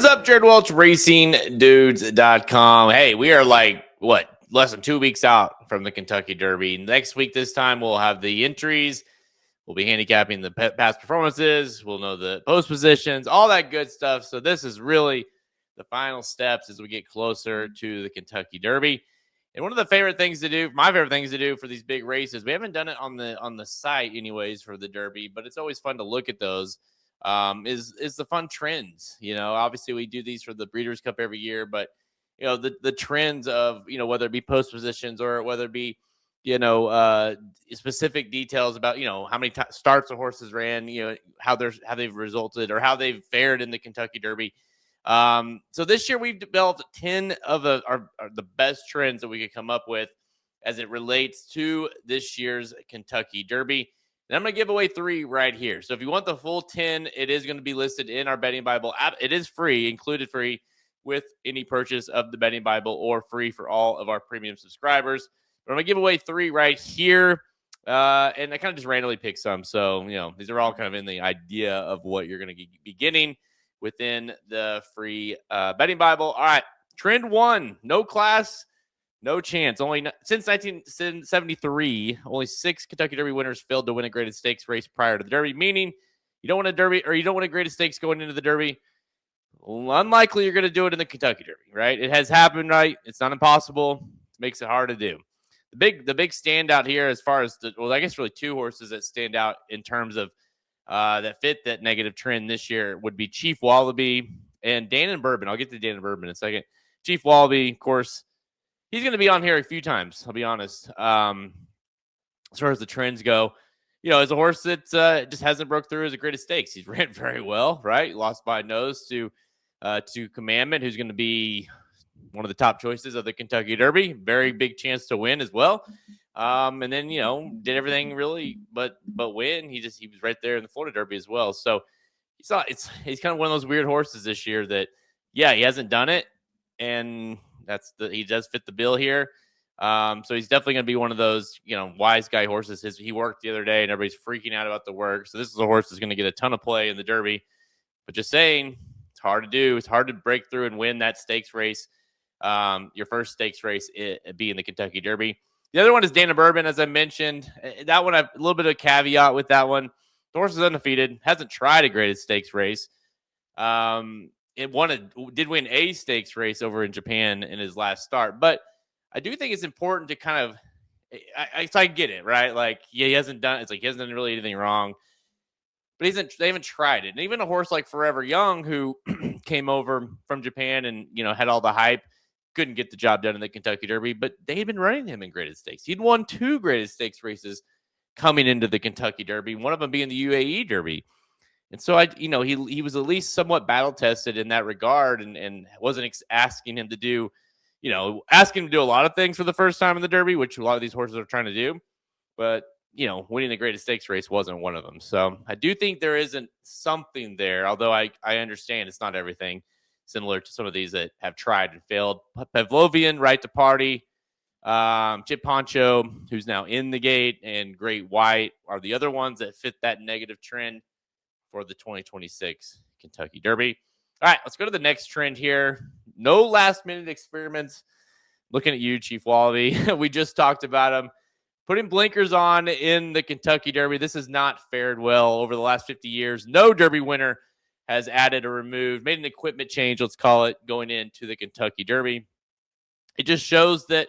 is up, Jared Welch, racingdudes.com. Hey, we are less than 2 weeks out from the Kentucky Derby. Next week, this time, we'll have the entries. We'll be handicapping the past performances. We'll know the post positions, all that good stuff. So this is really the final steps as we get closer to the Kentucky Derby. And one of the favorite things to do, my favorite things to do for these big races, we haven't done it on the site anyways for the Derby, but it's always fun to look at those. Is the fun trends. Obviously we do these for the Breeders' Cup every year, but the trends of whether it be post positions or whether it be specific details about how many starts the horses ran, how they've resulted or how they've fared in the Kentucky Derby. So this year we've developed 10 of the best trends that we could come up with as it relates to this year's Kentucky Derby. And I'm going to give away 3 right here. So if you want the full 10, it is going to be listed in our Betting Bible app. It is free, included free with any purchase of the Betting Bible, or free for all of our premium subscribers. But I'm going to give away 3 right here. And I kind of just randomly pick some. So, these are all kind of in the idea of what you're going to be getting within the free Betting Bible. All right. Trend 1, no class, no chance. Since 1973, only 6 Kentucky Derby winners failed to win a graded stakes race prior to the Derby, meaning you don't want a Derby or you don't want a graded stakes going into the Derby. Unlikely you're going to do it in the Kentucky Derby, right? It has happened, right? It's not impossible. It makes it hard to do. The big standout here, as far as I guess really 2 horses that stand out in terms of that fit that negative trend this year would be Chief Wallaby and Dan and Bourbon. I'll get to Dan and Bourbon in a second. Chief Wallaby, of course, he's going to be on here a few times, I'll be honest. As far as the trends go, as a horse that just hasn't broke through as a graded stakes. He's ran very well, right? Lost by a nose to Commandment, who's going to be one of the top choices of the Kentucky Derby. Very big chance to win as well. And then, did everything really but win. He was right there in the Florida Derby as well. So he's kind of one of those weird horses this year that, he hasn't done it. And he does fit the bill here. So he's definitely going to be one of those, wise guy horses. He worked the other day and everybody's freaking out about the work. So this is a horse that's going to get a ton of play in the Derby. But just saying, it's hard to do. It's hard to break through and win that stakes race. Your first stakes race being the Kentucky Derby. The other one is Dana Bourbon, as I mentioned. That one, I have a little bit of a caveat with that one. The horse is undefeated, hasn't tried a graded stakes race. It did win a stakes race over in Japan in his last start. But I do think it's important to kind of, I get it, right? Like, he hasn't done, it's like he hasn't done really anything wrong. But they haven't tried it. And even a horse like Forever Young, who came over from Japan and, had all the hype, couldn't get the job done in the Kentucky Derby, but they had been running him in graded stakes. He'd won 2 graded stakes races coming into the Kentucky Derby, one of them being the UAE Derby. And so he was at least somewhat battle tested in that regard, and wasn't asking him to do, asking him to do a lot of things for the first time in the Derby, which a lot of these horses are trying to do. But, winning the graded stakes race wasn't one of them. So I do think there isn't something there, although I understand it's not everything, similar to some of these that have tried and failed. Pavlovian, Right to Party, Chip Poncho, who's now in the gate, and Great White are the other ones that fit that negative trend for the 2026 Kentucky Derby. All right, let's go to the next trend here. No last-minute experiments. Looking at you, Chief Wallaby. We just talked about him. Putting blinkers on in the Kentucky Derby. This has not fared well over the last 50 years. No Derby winner has added or removed, made an equipment change, let's call it, going into the Kentucky Derby. It just shows that,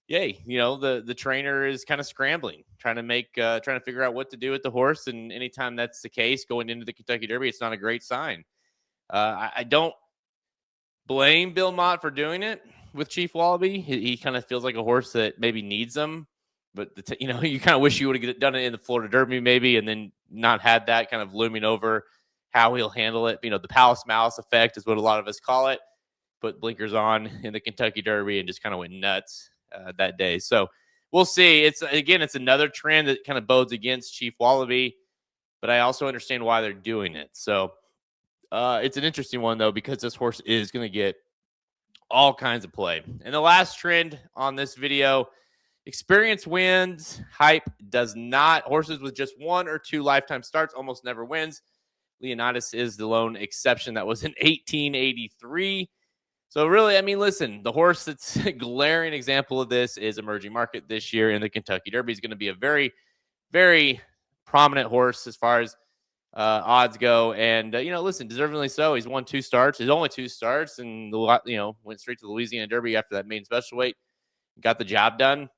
the trainer is kind of scrambling, trying to figure out what to do with the horse. And anytime that's the case going into the Kentucky Derby, it's not a great sign. I don't blame Bill Mott for doing it with Chief Wallaby. He kind of feels like a horse that maybe needs them, but you kind of wish you would have done it in the Florida Derby maybe, and then not had that kind of looming over how he'll handle it. The Palace Mouse effect is what a lot of us call it. Put blinkers on in the Kentucky Derby and just kind of went nuts that day. So we'll see. It's another trend that kind of bodes against Chief Wallaby, but I also understand why they're doing it. So it's an interesting one, though, because this horse is going to get all kinds of play. And the last trend on this video, experience wins, hype does not. Horses with just 1 or 2 lifetime starts almost never wins. Leonidas is the lone exception. That was in 1883. So really, I mean, listen, the horse that's a glaring example of this is Emerging Market this year in the Kentucky Derby. Is going to be a very, very prominent horse as far as odds go. And, listen, deservingly so. He's won 2 starts. His only 2 starts, and, went straight to the Louisiana Derby after that main special weight. Got the job done.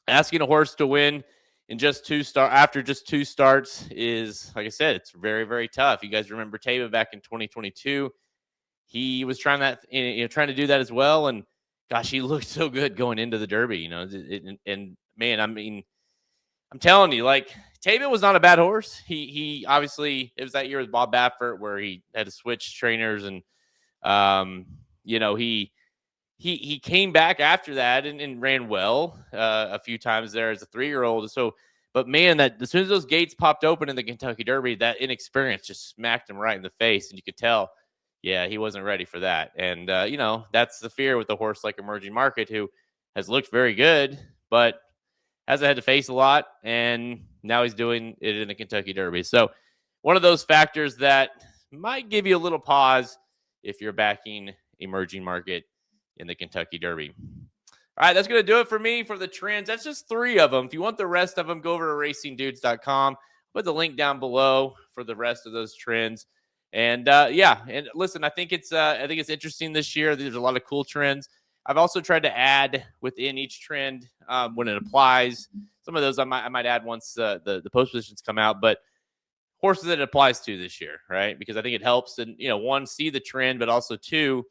Asking a horse to win in after just 2 starts is, like I said, it's very, very tough. You guys remember Taba back in 2022. He was trying to do that as well. And gosh, he looked so good going into the Derby, and man, I mean, I'm telling you, like, Taba was not a bad horse. He obviously, it was that year with Bob Baffert where he had to switch trainers, and he came back after that and ran well a few times there as a 3-year-old. So, but man, that as soon as those gates popped open in the Kentucky Derby, that inexperience just smacked him right in the face, and you could tell, yeah, he wasn't ready for that. And that's the fear with a horse like Emerging Market, who has looked very good, but hasn't had to face a lot, and now he's doing it in the Kentucky Derby. So one of those factors that might give you a little pause if you're backing Emerging Market in the Kentucky Derby. All right, that's going to do it for me for the trends. That's just 3 of them. If you want the rest of them, go over to racingdudes.com. Put the link down below for the rest of those trends. And and listen, I think it's interesting this year. There's a lot of cool trends. I've also tried to add within each trend when it applies. Some of those I might add once the post positions come out, but horses that it applies to this year, right? Because I think it helps, and one, see the trend, but also 2,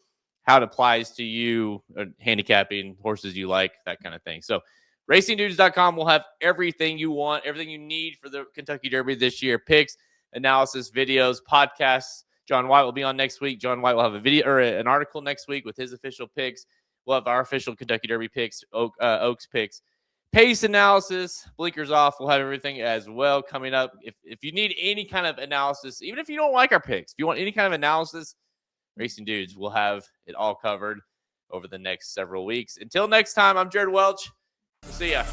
how it applies to you, handicapping horses you like, that kind of thing. So racingdudes.com will have everything you want, everything you need for the Kentucky Derby this year: picks, analysis, videos, podcasts. John White will be on next week. John White will have a video or an article next week with his official picks. We'll have our official Kentucky Derby picks, Oaks picks, pace analysis, blinkers off. We'll have everything as well coming up. If you need any kind of analysis, even if you don't like our picks, if you want any kind of analysis, Racing Dudes will have it all covered over the next several weeks. Until next time, I'm Jared Welch. We'll see ya.